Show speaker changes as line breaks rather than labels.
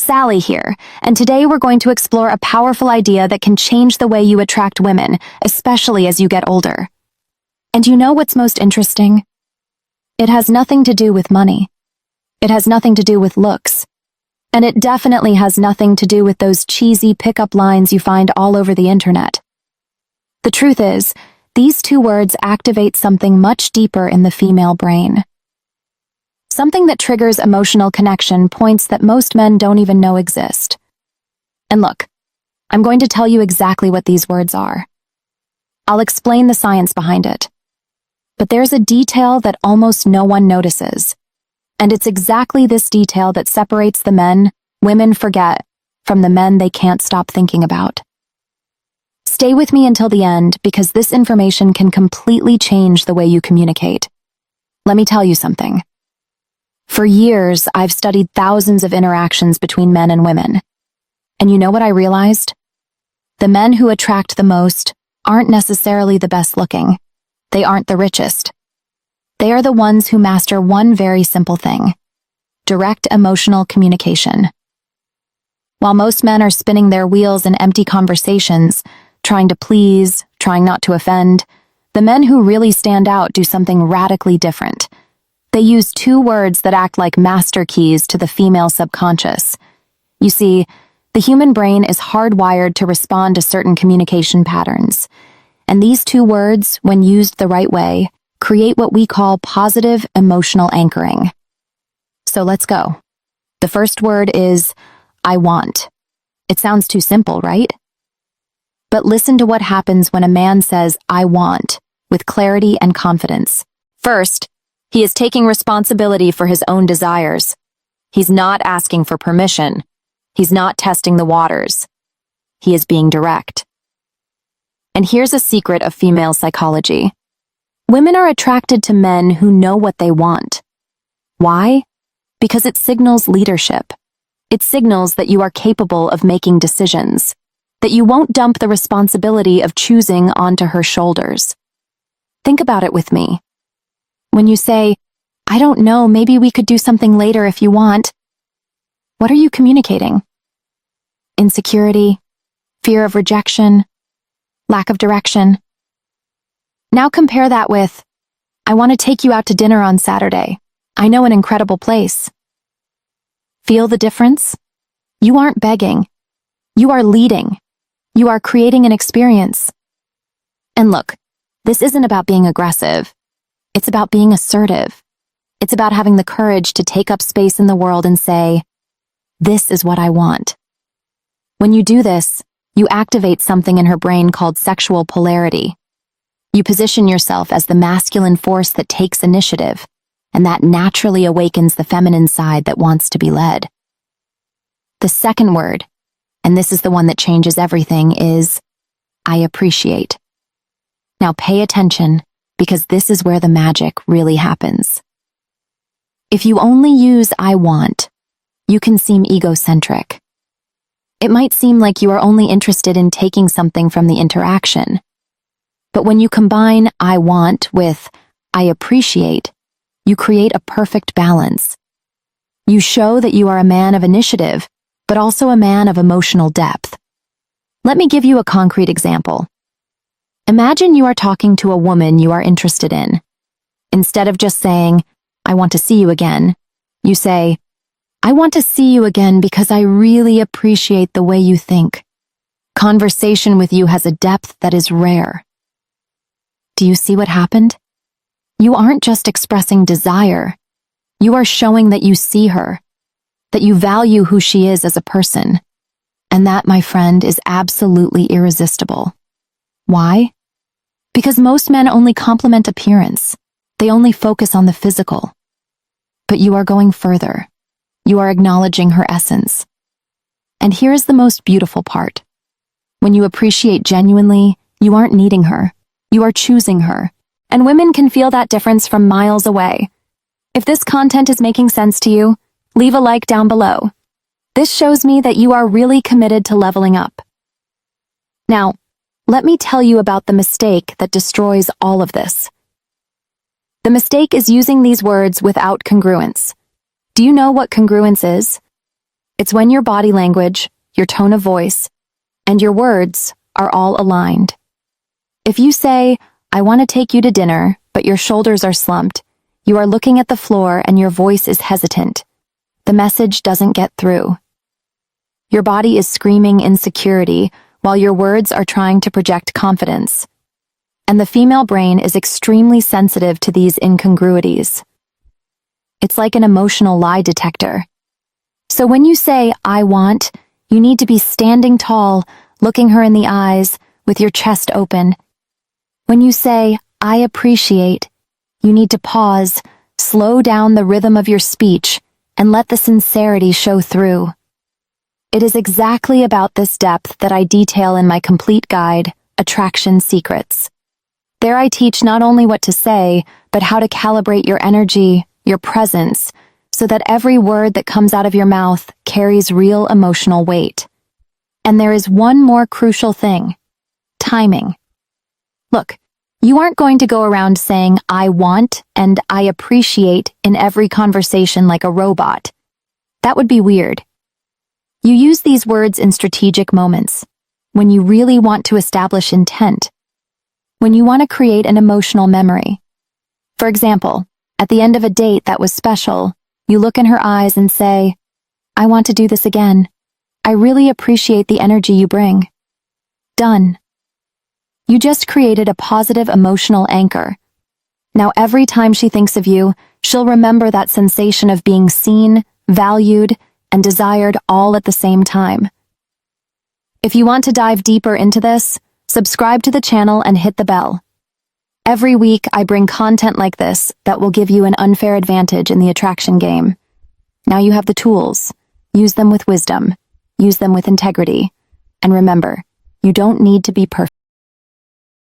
Sally here, and today we're going to explore a powerful idea that can change the way you attract women, especially as you get older. And you know what's most interesting? It has nothing to do with money. It has nothing to do with looks. And it definitely has nothing to do with those cheesy pickup lines you find all over the internet. The truth is, these two words activate something much deeper in the female brain. Something that triggers emotional connection, points that most men don't even know exist. And look, I'm going to tell you exactly what these words are. I'll explain the science behind it. But there's a detail that almost no one notices. And it's exactly this detail that separates the men women forget from the men they can't stop thinking about. Stay with me until the end, because this information can completely change the way you communicate. Let me tell you something. For years, I've studied thousands of interactions between men and women. And you know what I realized? The men who attract the most aren't necessarily the best looking. They aren't the richest. They are the ones who master one very simple thing: direct emotional communication. While most men are spinning their wheels in empty conversations, trying to please, trying not to offend, the men who really stand out do something radically different. They use two words that act like master keys to the female subconscious. You see, the human brain is hardwired to respond to certain communication patterns. And these two words, when used the right way, create what we call positive emotional anchoring. So let's go. The first word is, I want. It sounds too simple, right? But listen to what happens when a man says, I want, with clarity and confidence. First, he is taking responsibility for his own desires. He's not asking for permission. He's not testing the waters. He is being direct. And here's a secret of female psychology. Women are attracted to men who know what they want. Why? Because it signals leadership. It signals that you are capable of making decisions, that you won't dump the responsibility of choosing onto her shoulders. Think about it with me. When you say, I don't know, maybe we could do something later if you want, what are you communicating? Insecurity, fear of rejection, lack of direction. Now compare that with, I want to take you out to dinner on Saturday. I know an incredible place. Feel the difference? You aren't begging. You are leading. You are creating an experience. And look, this isn't about being aggressive. It's about being assertive. It's about having the courage to take up space in the world and say, this is what I want. When you do this, you activate something in her brain called sexual polarity. You position yourself as the masculine force that takes initiative, and that naturally awakens the feminine side that wants to be led. The second word, and this is the one that changes everything, is I appreciate. Now pay attention, because this is where the magic really happens. If you only use I want, you can seem egocentric. It might seem like you are only interested in taking something from the interaction. But when you combine I want with I appreciate, you create a perfect balance. You show that you are a man of initiative, but also a man of emotional depth. Let me give you a concrete example. Imagine you are talking to a woman you are interested in. Instead of just saying, I want to see you again, you say, I want to see you again because I really appreciate the way you think. Conversation with you has a depth that is rare. Do you see what happened? You aren't just expressing desire. You are showing that you see her, that you value who she is as a person. And that, my friend, is absolutely irresistible. Why? Because most men only compliment appearance. They only focus on the physical. But you are going further. You are acknowledging her essence. And here is the most beautiful part. When you appreciate genuinely, you aren't needing her. You are choosing her. And women can feel that difference from miles away. If this content is making sense to you, leave a like down below. This shows me that you are really committed to leveling up. Now, let me tell you about the mistake that destroys all of this. The mistake is using these words without congruence. Do you know what congruence is? It's when your body language, your tone of voice, and your words are all aligned. If you say, "I want to take you to dinner," but your shoulders are slumped, you are looking at the floor and your voice is hesitant. The message doesn't get through. Your body is screaming insecurity while your words are trying to project confidence. And the female brain is extremely sensitive to these incongruities. It's like an emotional lie detector. So when you say, "I want," you need to be standing tall, looking her in the eyes, with your chest open. When you say, "I appreciate," you need to pause, slow down the rhythm of your speech, and let the sincerity show through. It is exactly about this depth that I detail in my complete guide, Attraction Secrets. There I teach not only what to say, but how to calibrate your energy, your presence, so that every word that comes out of your mouth carries real emotional weight. And there is one more crucial thing: timing. Look, you aren't going to go around saying "I want" and "I appreciate" in every conversation like a robot. That would be weird. You use these words in strategic moments, when you really want to establish intent, when you want to create an emotional memory. For example, at the end of a date that was special, you look in her eyes and say, "I want to do this again. I really appreciate the energy you bring." Done. You just created a positive emotional anchor. Now every time she thinks of you, she'll remember that sensation of being seen, valued, and desired all at the same time. If you want to dive deeper into this, subscribe to the channel and hit the bell. Every week I bring content like this that will give you an unfair advantage in the attraction game. Now you have the tools. Use them with wisdom. Use them with integrity. And remember, you don't need to be perfect.